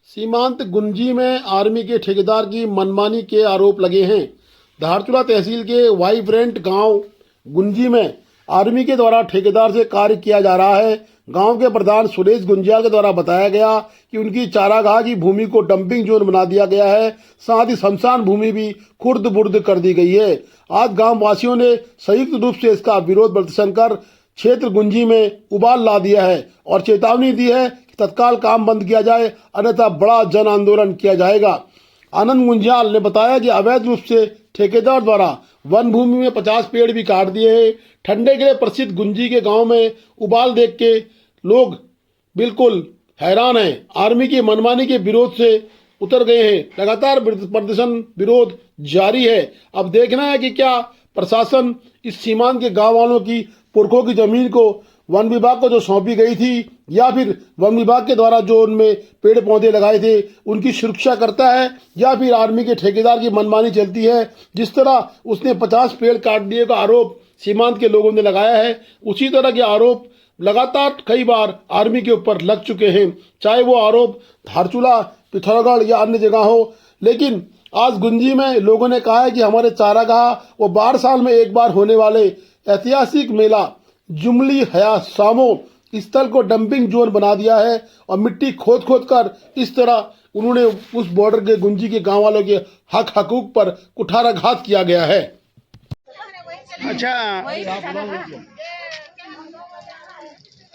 सीमांत गुंजी में आर्मी के ठेकेदार की मनमानी के आरोप लगे हैं। धारचूला तहसील के वाइब्रेंट गांव गुंजी में आर्मी के द्वारा ठेकेदार से कार्य किया जा रहा है। गांव के प्रधान सुरेश गुंजियाल के द्वारा बताया गया कि उनकी चारागाह की भूमि को डंपिंग जोन बना दिया गया है, साथ ही शमशान भूमि भी खुर्द बुर्द कर दी गई है। आज गांव वासियों ने संयुक्त रूप से इसका विरोध प्रदर्शन कर क्षेत्र गुंजी में उबाल ला दिया है और चेतावनी दी है कि तत्काल काम बंद किया जाए, अन्यथा बड़ा जन आंदोलन किया जाएगा। आनंद गुंजियाल ने बताया कि अवैध रूप से ठेकेदार द्वारा वन भूमि में 50 पेड़ भी काट दिए हैं। ठंडे के लिए प्रसिद्ध गुंजी के गांव में उबाल देख के लोग बिल्कुल हैरान हैं। आर्मी की मनमानी के विरोध से उतर गए हैं। लगातार प्रदर्शन विरोध जारी है। अब देखना है कि क्या प्रशासन इस सीमांत के गांव वालों की पुरखों की जमीन को वन विभाग को जो सौंपी गई थी या फिर वन विभाग के द्वारा जो उनमें पेड़ पौधे लगाए थे उनकी सुरक्षा करता है, या फिर आर्मी के ठेकेदार की मनमानी चलती है। जिस तरह उसने 50 पेड़ काट दिए का आरोप सीमांत के लोगों ने लगाया है, उसी तरह के आरोप लगातार कई बार आर्मी के ऊपर लग चुके हैं, चाहे वो आरोप धारचूला, पिथौरागढ़ या अन्य जगह हो। लेकिन आज गुंजी में लोगों ने कहा है कि हमारे चारागाह वो 12 साल में एक बार होने वाले ऐतिहासिक मेला जुमली हया सामो स्थल को डंपिंग जोन बना दिया है और मिट्टी खोद खोद कर इस तरह उन्होंने उस बॉर्डर के गुंजी के गांव वालों के हक हकूक पर कुठाराघात किया गया है। अच्छा,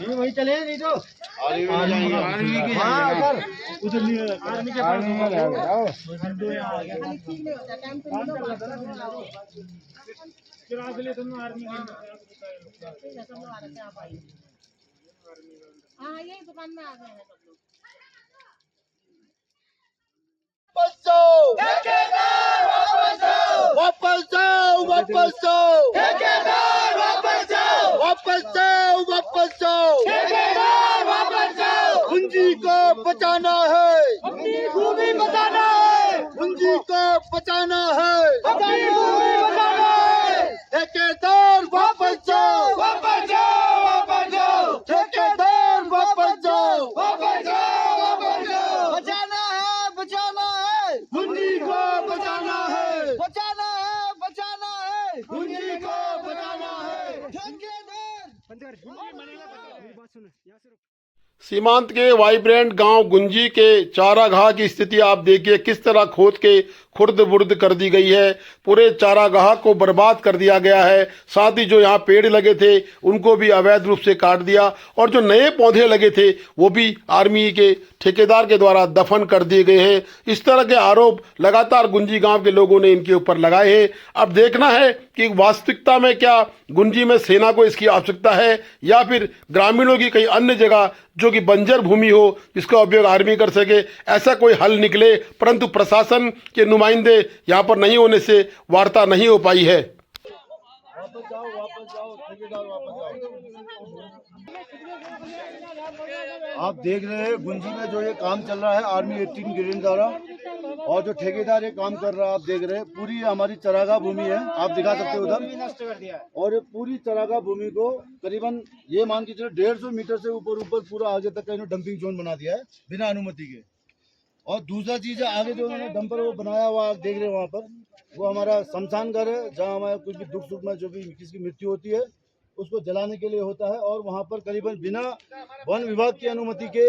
ये वही चले नहीं तो आर्मी के उधर नहीं आर्मी के पास किराए के लिए तुम आर्मी हाँ यही दुकान में आ गए हैं सब लोग। वापस जाओ ठेकेदार, वापस जाओ, वापस जाओ, वापस जाओ ठेकेदार, वापस जाओ, वापस जाओ, वापस जाओ ठेकेदार, वापस जाओ। गुंजी को बचाना है, अपनी भूमि बचाना है, गुंजी को बचाना है, अपनी भूमि बचाना है। ठेकेदार वापस जाओ, वापस जाओ, वापस जाओ ठेकेदार, वापस जाओ, वापस जाओ, वापस जाओ। बचाना है, बचाना है, गुंजी को बचाना है, बचाना है, बचाना है, गुंजी को बचाना है। सीमांत के वाइब्रेंट गांव गुंजी के चारागाह की स्थिति आप देखिए, किस तरह खोद के खुर्द बुर्द कर दी गई है। पूरे चारागाह को बर्बाद कर दिया गया है। साथ ही जो यहाँ पेड़ लगे थे उनको भी अवैध रूप से काट दिया और जो नए पौधे लगे थे वो भी आर्मी के ठेकेदार के द्वारा दफन कर दिए गए हैं। इस तरह के आरोप लगातार गुंजी गांव के लोगों ने इनके ऊपर लगाए हैं। अब देखना है कि वास्तविकता में क्या गुंजी में सेना को इसकी आवश्यकता है या फिर ग्रामीणों की कई अन्य जगह जो कि बंजर भूमि हो जिसका उपयोग आर्मी कर सके, ऐसा कोई हल निकले। परंतु प्रशासन के नुमाइंदे यहाँ पर नहीं होने से वार्ता नहीं हो पाई है। वापस जाओ, वापस जाओ ठेकेदार, वापस जाओ। आप देख रहे हैं गुंजी में जो ये काम चल रहा है आर्मी 18 ग्रेड द्वारा, और जो ठेकेदार ये काम कर रहा है आप देख रहे हैं। पूरी हमारी चरागाह भूमि है, आप दिखा सकते हो उधर, और ये पूरी चरागाह भूमि को करीबन ये मान के चलो 150 मीटर से ऊपर पूरा आगे तक का इन्होंने डंपिंग जोन बना दिया है बिना अनुमति के। और दूसरा चीज है आगे जो उन्होंने डंपर वो बनाया हुआ आप देख रहे हैं, वहाँ पर वो हमारा शमशान घर है जहाँ हमारा कुछ भी दुख सुख में जो भी किसी की मृत्यु होती है उसको जलाने के लिए होता है। और वहाँ पर करीबन बिना वन विभाग की अनुमति के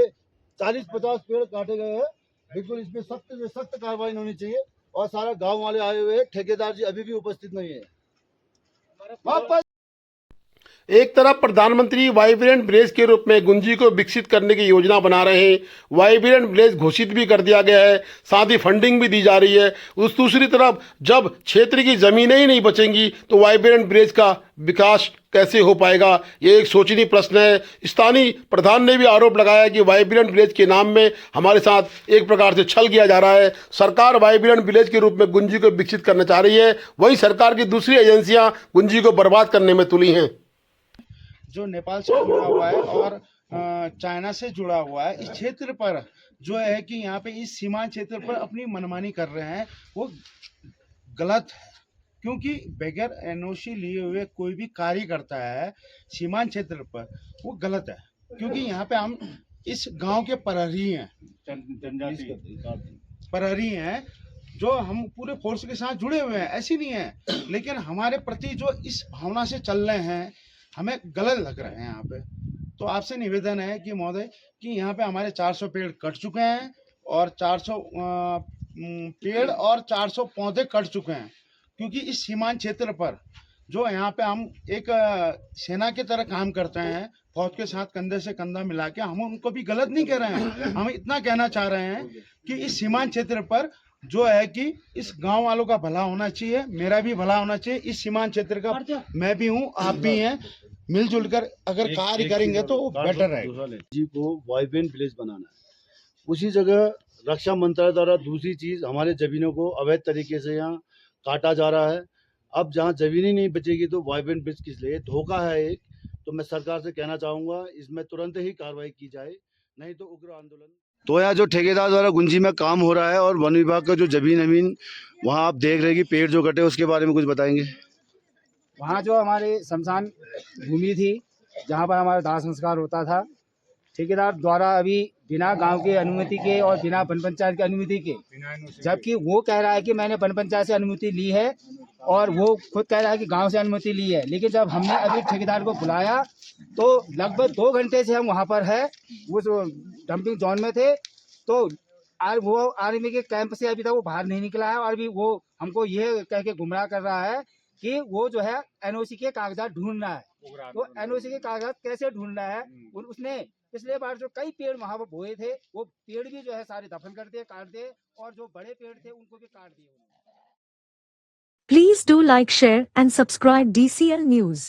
40-50 पेड़ काटे गए हैं। बिल्कुल इसमें सख्त से सख्त कार्रवाई होनी चाहिए। और सारा गांव वाले आए हुए हैं, ठेकेदार जी अभी भी उपस्थित नहीं है। वापस एक तरफ प्रधानमंत्री वाइब्रेंट विलेज के रूप में गुंजी को विकसित करने की योजना बना रहे हैं। वाइब्रेंट विलेज घोषित भी कर दिया गया है, साथ ही फंडिंग भी दी जा रही है। उस दूसरी तरफ जब क्षेत्र की जमीनें ही नहीं बचेंगी तो वाइब्रेंट विलेज का विकास कैसे हो पाएगा, ये एक सोचनीय प्रश्न है। स्थानीय प्रधान ने भी आरोप लगाया कि वाइब्रेंट विलेज के नाम में हमारे साथ एक प्रकार से छल किया जा रहा है। सरकार वाइब्रेंट विलेज के रूप में गुंजी को विकसित करना चाह रही है, वहीं सरकार की दूसरी एजेंसियां गुंजी को बर्बाद करने में तुली हैं। जो नेपाल से जुड़ा हुआ है और चाइना से जुड़ा हुआ है, इस क्षेत्र पर जो है कि यहाँ पे इस सीमांत क्षेत्र पर अपनी मनमानी कर रहे हैं, वो गलत है। क्योंकि बगैर एनओसी लिए हुए कोई भी कार्य करता है सीमांत क्षेत्र पर, वो गलत है। क्योंकि यहाँ पे हम इस गांव के प्रहरी हैं, प्रहरी हैं जो हम पूरे फोर्स के साथ जुड़े हुए हैं, ऐसी नहीं है, लेकिन हमारे प्रति जो इस भावना से चल रहे हैं हमें गलत लग रहे हैं यहाँ पे। तो आपसे निवेदन है कि महोदय कि यहाँ पे हमारे 400 पेड़ कट चुके हैं और 400 पेड़ और 400 पौधे कट चुके हैं, क्योंकि इस सीमांत क्षेत्र पर जो यहाँ पे हम एक सेना की तरह काम करते हैं, फौज के साथ कंधे से कंधा मिला के, हम उनको भी गलत नहीं कह रहे हैं, हम इतना कहना चाह रहे हैं कि इस सीमांत क्षेत्र पर जो है कि इस गांव वालों का भला होना चाहिए, मेरा भी भला होना चाहिए, इस सीमांत क्षेत्र का मैं भी हूँ, आप भी हैं, मिलजुल कर अगर कार्य करेंगे तो बेटर रहेगा। जी को वाइब्रेंट विलेज बनाना है। उसी जगह रक्षा मंत्रालय द्वारा दूसरी चीज हमारे जमीनों को अवैध तरीके से यहाँ काटा जा रहा है। अब जहाँ जमीन ही नहीं बचेगी तो वाइब्रेंट विलेज किस लिए, धोखा है एक। तो मैं सरकार से कहना चाहूंगा इसमें तुरंत ही कार्रवाई की जाए, नहीं तो उग्र आंदोलन। तो यहाँ जो ठेकेदार द्वारा गुंजी में काम हो रहा है और वन विभाग का जो जमीन वहाँ आप देख रहे हैं कि पेड़ जो कटे उसके बारे में कुछ बताएंगे। वहाँ जो हमारे शमशान भूमि थी जहाँ पर हमारा दाह संस्कार होता था, ठेकेदार द्वारा अभी बिना गांव की अनुमति के और बिना वन पंचायत की अनुमति के, जबकि वो कह रहा है कि मैंने वन पंचायत से अनुमति ली है और वो खुद कह रहा है कि गांव से अनुमति ली है, लेकिन जब हमने अभी ठेकेदार को बुलाया तो लगभग 2 घंटे से हम वहाँ पर है, उस डंपिंग जोन में थे। तो वो आर्मी के कैंप से अभी तक वो बाहर नहीं निकला है और अभी वो हमको ये कह के गुमराह कर रहा है कि वो जो है एनओसी के कागजात ढूंढना है। तो एनओसी के कागजात कैसे ढूंढना है, उसने पिछले बार जो कई पेड़ वहाँ पर बोए थे वो पेड़ भी जो है सारे दफन कर दिए, काट दिए, और जो बड़े पेड़ थे उनको भी काट दिए। Please do like, share and subscribe DCL News.